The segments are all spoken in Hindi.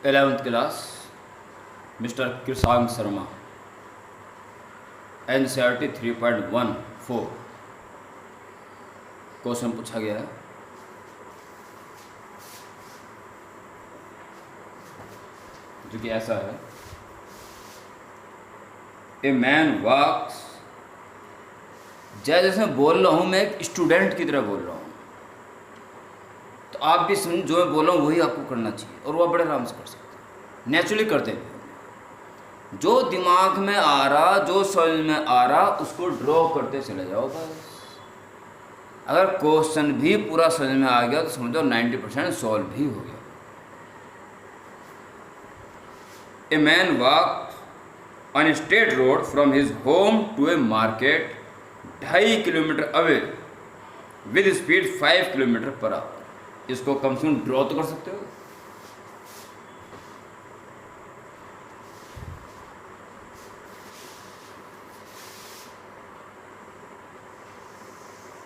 11th class mister Krishank Sharma NCERT 3.14 question पूछा गया है। जो कि ऐसा है, ए मैन वॉक्स, जैसे मैं बोल रहा हूँ मैं एक स्टूडेंट की तरह बोल रहा हूँ, तो आप भी सुन, जो मैं बोल रहा हूँ वही आपको करना चाहिए और वो बड़े आराम से कर सकते हैं, नेचुरली करते हैं। जो दिमाग में आ रहा, जो समझ में आ रहा, उसको ड्रॉ करते चले जाओ बस। अगर क्वेश्चन भी पूरा समझ में आ गया तो समझो 90% सॉल्व भी हो गया। A man walk on a straight road from his home to a market 2.5 kilometre away with speed 5 kilometre per hour. इसको कम से कम ड्रॉ तो कर सकते हो।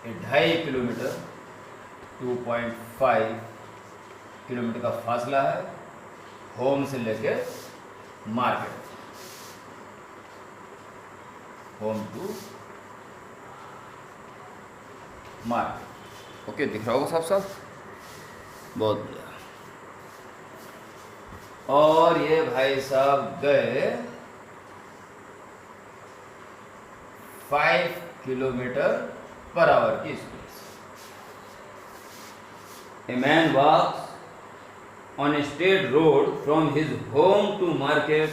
ये 2.5 किलोमीटर 2.5 किलोमीटर का फासला है होम से लेके market, home to market. Okay, दिख रहा होगा साफ साफ, बहुत बढ़िया। और ये भाई साहब गए 5 किलोमीटर पर आवर की स्पीड से। A man walks on a straight road from his home to market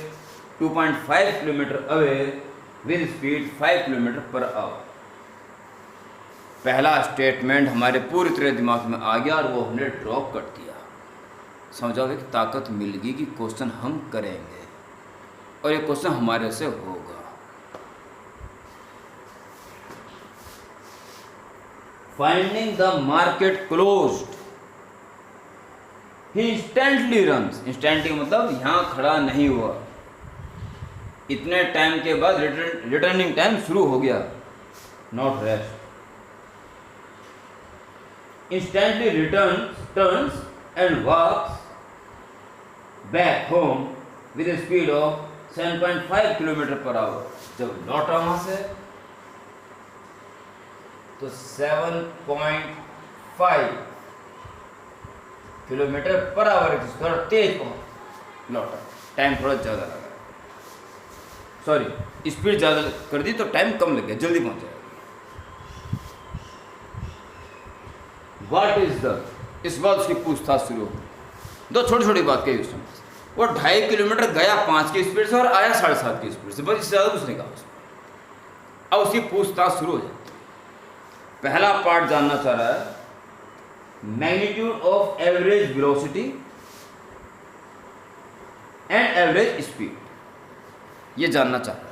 2.5 kilometre away with speed 5 kilometre per hour. पहला स्टेटमेंट हमारे पूरी तरह दिमाग में आ गया और वो हमने ड्रॉ कर दिया। समझोगे कि ताकत मिल गई कि क्वेश्चन हम करेंगे और ये क्वेश्चन हमारे से होगा। Finding the market closed, he instantly runs. Instantly मतलब यहाँ खड़ा नहीं हुआ, इतने टाइम के बाद रिटर्निंग टाइम शुरू हो गया, not rest. Instantly turns and walks back home with speed of 7.5 kilometre per hour. जब लौटा वहां से तो 7.5 किलोमीटर पर आवर थोड़ा तेज लौटा, टाइम थोड़ा ज़्यादा लगा, सॉरी स्पीड ज़्यादा कर दी तो टाइम कम लग गया, जल्दी पहुंच जाएगा। व्हाट इज द, इस बात उसकी पूछताछ शुरू हो। दो छोटी छोटी बात कही उसने। वो 2.5 किलोमीटर गया 5 की स्पीड से और आया 7.5 की स्पीड से, बस इससे ज़्यादा कुछ नहीं कहा उसने। अब उसकी पूछताछ शुरू हो जाती। पहला पार्ट जानना चाह रहा है magnitude of average velocity and average speed, ये जानना चाह रहा है।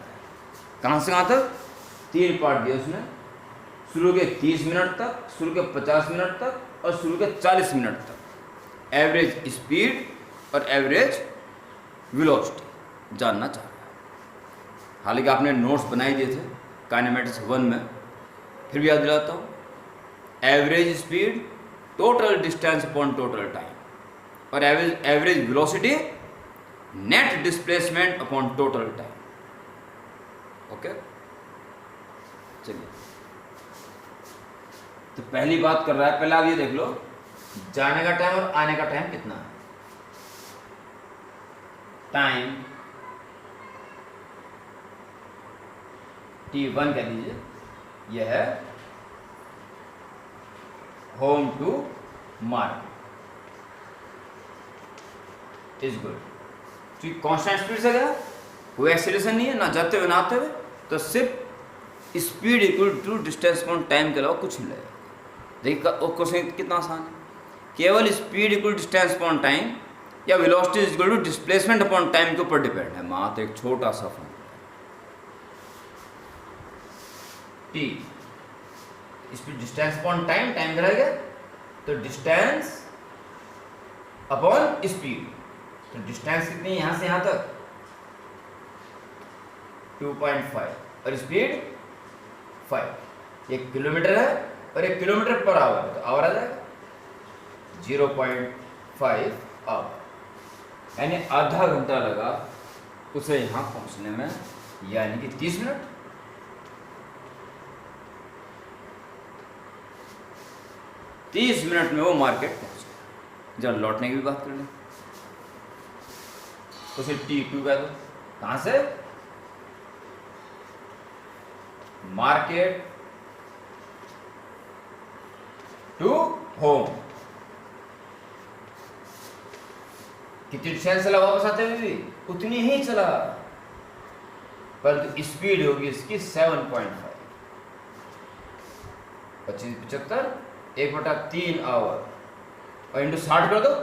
कहां से कहां तक? 3 पार्ट दिए उसने, शुरू के 30 मिनट तक, शुरू के 50 मिनट तक और शुरू के 40 मिनट तक। एवरेज स्पीड और एवरेज वेलोसिटी जानना चाह रहा है। हालांकि आपने नोट्स बनाए दिए थे काइनेमेटिक्स 1 में, फिर भी याद दिलाता हूँ। Average speed total distance upon total time, और average velocity net displacement upon total time. Okay, चलिए तो पहली बात कर रहा है। पहले आप ये देख लो जाने का टाइम और आने का टाइम कितना है। टाइम T1 कह दीजिए, यह है home to market is good. तो कांस्टेंट स्पीड से गया, कोई एक्सीलरेशन नहीं है, ना जाते हुए ना आते हुए, तो सिर्फ speed equal to distance upon time के अलावा कुछ नहीं लगेगा। देखिए वो क्वेश्चन कितना आसान है। केवल speed equal distance upon time या velocity is equal to displacement upon time के ऊपर डिपेंड है। मात्र एक छोटा सा फॉर्मूला टी, speed distance upon time, time रह गया तो डिस्टेंस अपॉन स्पीड। तो डिस्टेंस कितनी है यहां से यहां तक? 2.5 और स्पीड 5। 1 किलोमीटर है और 1 किलोमीटर पर आवर है, तो आवर आ जाएगा 0.5 आवर। यानी आधा घंटा लगा उसे यहाँ पहुँचने में, यानी कि 30 मिनट। तीस मिनट में वो मार्केट पहुँच गया। जब लौटने की भी बात कर लें तो उसे T2 कह दो। कहाँ से? Market to home. कितनी डिस्टेंस चला वापस आते हुए भी? उतनी ही चला, परंतु स्पीड होगी इसकी 7.5। 25-75 1/3 आवर और इंटू 60 कर दो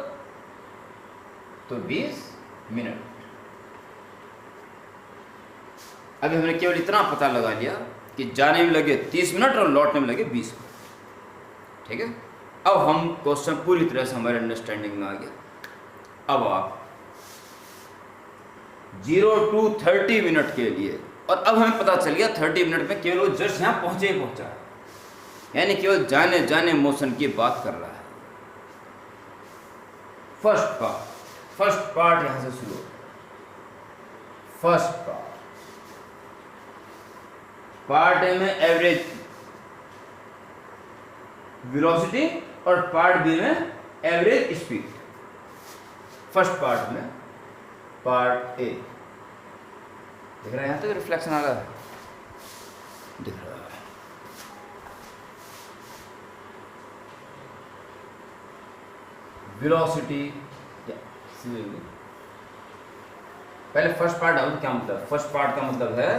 तो 20 मिनट। अभी हमने केवल इतना पता लगा लिया कि जाने में लगे 30 मिनट और लौटने में लगे 20 मिनट। ठीक है, अब हम क्वेश्चन पूरी तरह से हमारे अंडरस्टैंडिंग में आ गया। अब आप 0 to 30 मिनट के लिए, और अब हमें पता चल गया 30 मिनट में केवल वो जस्ट यहाँ पहुंचे ही पहुंचा है, यानी केवल जाने जाने मोशन की बात कर रहा है। फर्स्ट पार्ट यहां से शुरू। फर्स्ट पार्ट ए में एवरेज वेलोसिटी और पार्ट बी में एवरेज स्पीड। फर्स्ट पार्ट में पार्ट ए दिख रहा है, यहां तक रिफ्लेक्शन आ रहा है, दिख रहा है। वेलोसिटी पहले फर्स्ट पार्ट डाउन क्या मतलब? फर्स्ट पार्ट का मतलब है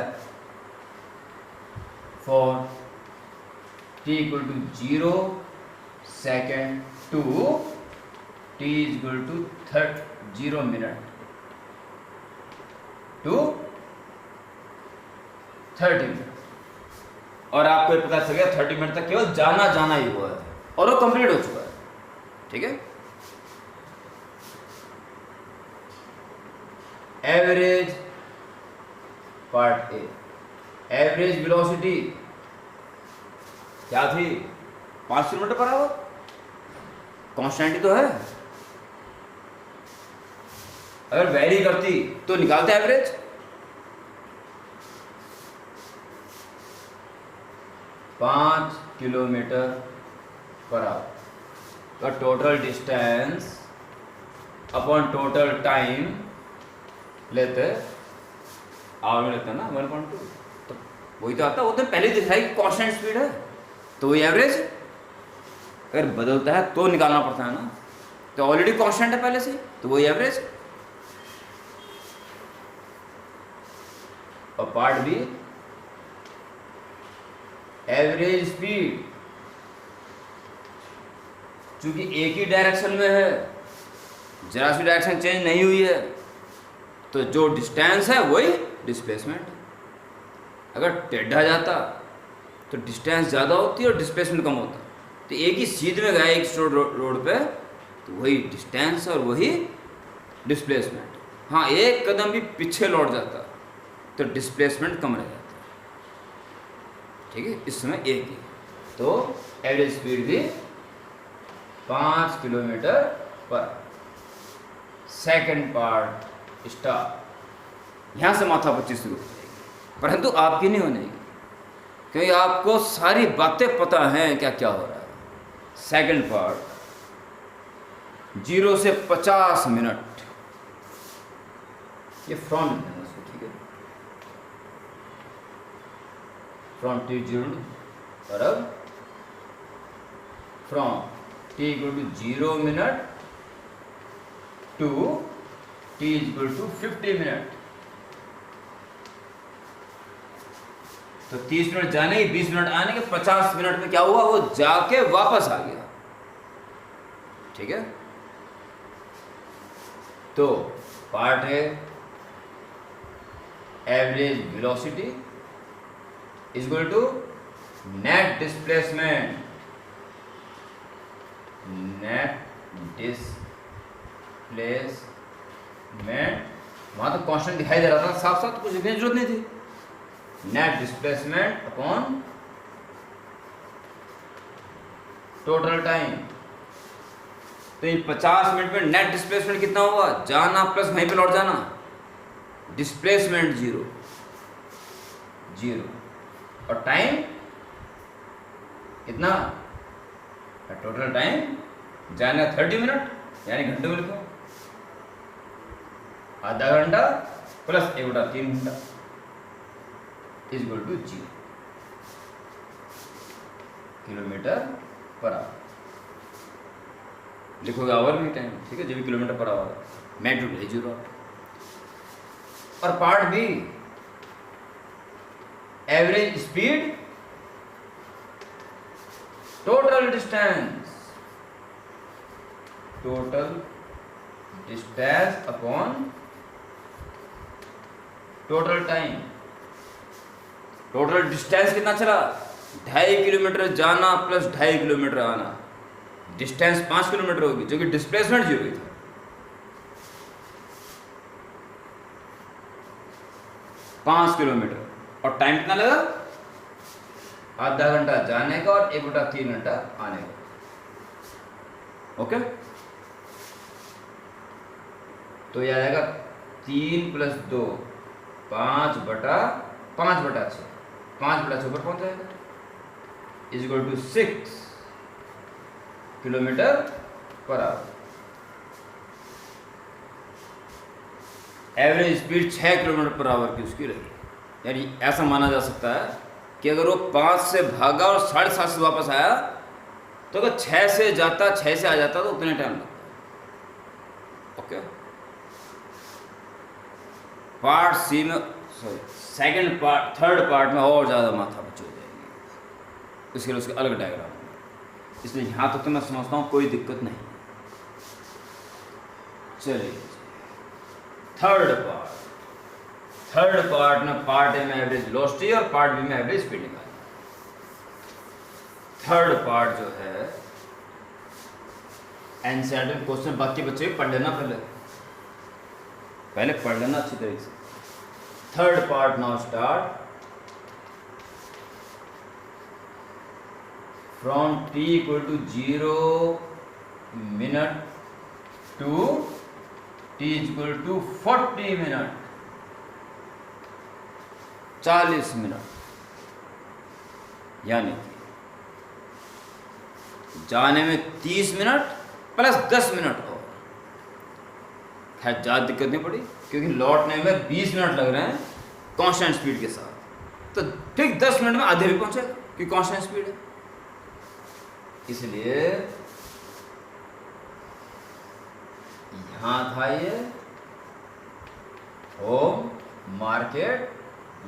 for t equal to 0 second to t equal to 0 minute to 30 minute. और आपको पता चल गया 30 मिनट तक केवल जाना जाना ही हुआ है और वो कंप्लीट हो चुका है। ठीक है, average part A, average velocity क्या थी? 5 किलोमीटर पर आवर। कांस्टेंट तो है, अगर वेरी करती तो निकालते एवरेज। पाँच किलोमीटर पर आवर का total distance upon total time लेते आवर में लेते हैं ना 1.2, तो वही तो आता है। वो तो पहले दिख रहा है कि कांस्टेंट स्पीड है, तो वही एवरेज। अगर बदलता है तो निकालना पड़ता है ना, तो ऑलरेडी कांस्टेंट है पहले से, तो वही एवरेज। और पार्ट बी एवरेज स्पीड, चूंकि एक ही डायरेक्शन में है, जरा सी डायरेक्शन चेंज नहीं हुई है, तो जो डिस्टेंस है वही डिस्प्लेसमेंट। अगर टेढ़ा जाता तो डिस्टेंस ज़्यादा होती और डिस्प्लेसमेंट कम होता। तो एक ही सीध में गया एक रोड पे, तो वही डिस्टेंस और वही डिस्प्लेसमेंट। हाँ, एक कदम भी पीछे लौट जाता तो डिस्प्लेसमेंट कम रह जाता। ठीक है, इस समय एक ही, तो एवरेज स्पीड भी 5 किलोमीटर पर सेकेंड पार्ट स्टार। यहाँ से माथापच्ची शुरू हो जाएगी, परंतु आपकी नहीं होने, क्योंकि आपको सारी बातें पता हैं क्या क्या हो रहा है। सेकेंड पार्ट 0 से 50 मिनट, ये फ्रॉम लिखना है उसको। ठीक है, फ्रॉम T0 और अब from T equal to 0 minute to T equal to 50 minute. तो 30 मिनट जाने ही 20 मिनट आने के 50 मिनट में क्या हुआ? वो जाके वापस आ गया। ठीक है, तो पार्ट है average velocity is equal to net displacement. Net displacement, वहां तो कांस्टेंट दिखाई दे रहा था साफ साफ, तो कुछ लिखने की जरूरत नहीं थी। Net displacement upon total time तो इन 50 मिनट में नेट डिस्प्लेसमेंट कितना हुआ, जाना प्लस वहीं पे लौट जाना, डिस्प्लेसमेंट 0 0, और टाइम कितना, टोटल टाइम जाने 30 मिनट, यानी घंटे में लिखो, आधा घंटा प्लस 1/3 घंटा is equal to 0 kilometre per hour. लिखोगे आवर भी टाइम, ठीक है, जो भी किलोमीटर पर आवर, मैग्नीट्यूड है 0। और part B, average speed total distance, total distance upon total time. Total distance कितना चला, 2.5 किलोमीटर जाना प्लस 2.5 किलोमीटर आना, डिस्टेंस 5 किलोमीटर होगी, जो कि डिस्प्लेसमेंट 0 था। पाँच किलोमीटर, और टाइम कितना लगा, आधा घंटा जाने का और 1/3 घंटा आने का। ओके, तो यह आएगा 3 + 2 5/6, 5/6 पर पहुंच जाएगा, is equal to 6 kilometre per hour. Average speed 6 kilometre per hour की उसकी रही, यानी ऐसा माना जा सकता है कि अगर वो 5 से भागा और 7:30 से वापस आया, तो अगर 6 से जाता 6 से आ जाता तो उतने टाइम लगता। ओके, पार्ट सी में, sorry second part, third part में और ज़्यादा माथा बच्ची हो जाएगी, उसके लिए उसके अलग डायग्राम, इसलिए यहाँ तक तो मैं समझता हूँ कोई दिक्कत नहीं। चलिए थर्ड पार्ट में, पार्ट ए में एवरेज वेलोसिटी और पार्ट बी में एवरेज स्पीड निकालना। थर्ड पार्ट जो है एनसीईआरटी क्वेश्चन, बाकी बच्चे भी पढ़ लेना, पहले पढ़ लेना अच्छी तरीके से। Third part now start from t = 0 minute to t = 40 minute, 40 minute, यानी जाने में 30 मिनट प्लस 10 मिनट और। खैर ज़्यादा दिक्कत नहीं पड़ी, क्योंकि लौटने में 20 मिनट लग रहे हैं कांस्टेंट स्पीड के साथ, तो ठीक 10 मिनट में आधे भी पहुंचेगा, क्योंकि कांस्टेंट स्पीड है। इसलिए यहां था ये होम मार्केट,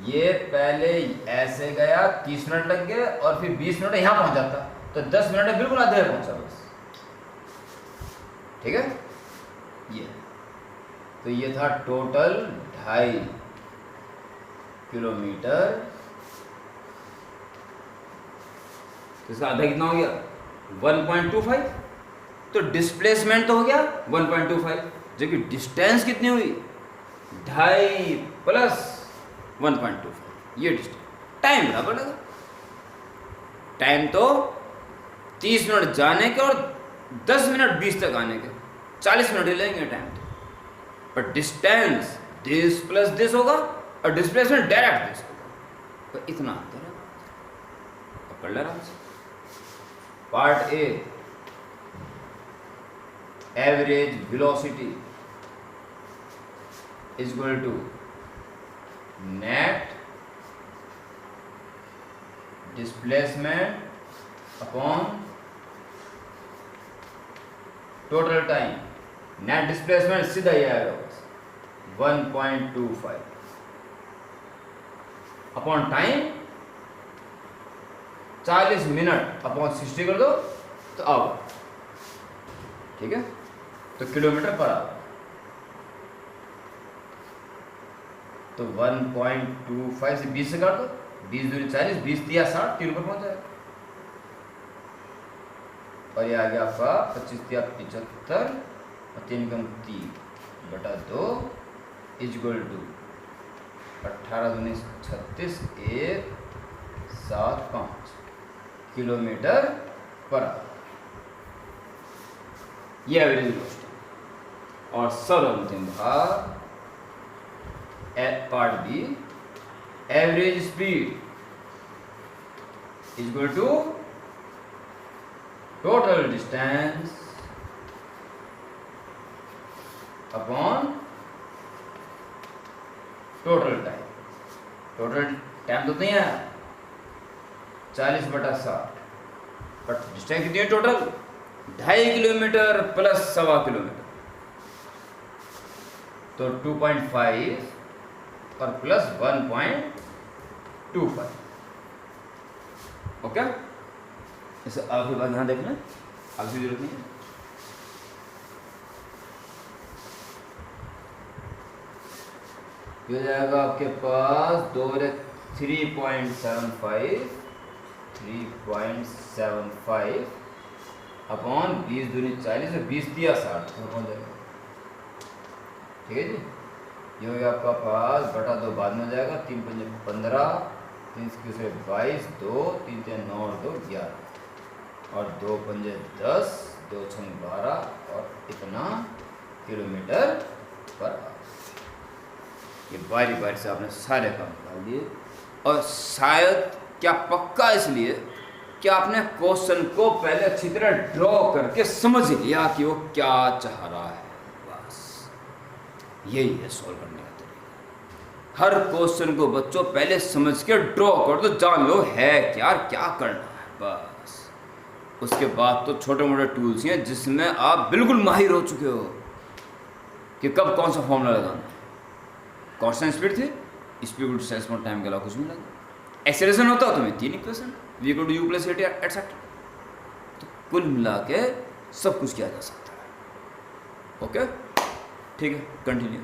ये पहले ऐसे गया, 30 मिनट लग गए, और फिर 20 मिनट यहां पहुंच जाता, तो 10 मिनट में बिल्कुल आधे पहुंचा बस। ठीक है, ये तो ये था टोटल 2.5 किलोमीटर, तो इसका आधा कितना हो गया, 1.25, तो डिस्प्लेसमेंट तो हो गया 1.25, जो कि डिस्टेंस कितनी हुई, 2.5 प्लस 1.25, ये डिस्टेंस। टाइम बराबर लगा, टाइम तो 30 मिनट जाने के और 10 मिनट 20 तक आने के, 40 मिनट ही लेंगे टाइम तो, पर डिस्टेंस दिस प्लस दिस होगा और डिस्प्लेसमेंट डायरेक्ट दिस होगा, तो इतना अंतर है। पकड़ ले आराम से। Part A, average velocity is equal to net displacement upon total time. Net displacement सीधा ही आएगा बस 1.25 अपॉन टाइम 40 मिनट अपॉन 60 कर दो तो आवर। ठीक है, तो किलोमीटर पर आवर, तो 1.25 से 20 से काट दो, 20 दूरी 40, 20 दिया 60, 3 पर पहुंच जाएगा। और ये आ गया आपका 25 दिया 75 और 3 कम 3/2 इज इक्वल टू 18 दूनी 36 175 किलोमीटर पर आवर। ये एवरेज वेलोसिटी, और सर्वप्रथम भाग part B, average speed is equal to total distance upon total time. Total time तो नहीं है 40/60, बट डिस्टेंस कितनी है टोटल? 2.5 किलोमीटर प्लस 1.25 किलोमीटर, तो 2.5 और प्लस 1.25। ओके, इसे आखिरी बात यहाँ देखना, आखिरी जरूरत नहीं है। ये हो जाएगा आपके पास 3.75 अपॉन 20 दूनी 40 और 20 दिया 60 हो जाएगा। ठीक है जी, ये हो गया आपका पास बटा 2 बाद में हो जाएगा। 3 पंजे 15, 3 से 22, 2 3 3 9 और 2 11 और 2 पंजे 10, 2 6 12 और इतना किलोमीटर पर आवर। ये बारी बारी से आपने सारे काम निकाल दिए, और शायद क्या पक्का इसलिए कि आपने क्वेश्चन को पहले अच्छी तरह ड्रॉ करके समझ लिया कि वो क्या चाह रहा है। बस यही है सॉल्व करने का तरीका। हर क्वेश्चन को बच्चों पहले समझ के ड्रॉ कर दो, जान लो है क्या, क्या करना है। बस उसके बाद तो छोटे मोटे टूल्स हैं जिसमें आप बिल्कुल माहिर हो चुके हो कि कब कौन सा फॉर्मूला लगाना है। कांस्टेंट स्पीड थी, स्पीड डिस्टेंस में टाइम के अलावा कुछ नहीं लगा। एक्सेलरेशन होता तो में 3 equation, v = u + at etcetera. तो कुल मिला के सब कुछ किया जा सकता है। ओके, ठीक है, कंटिन्यू।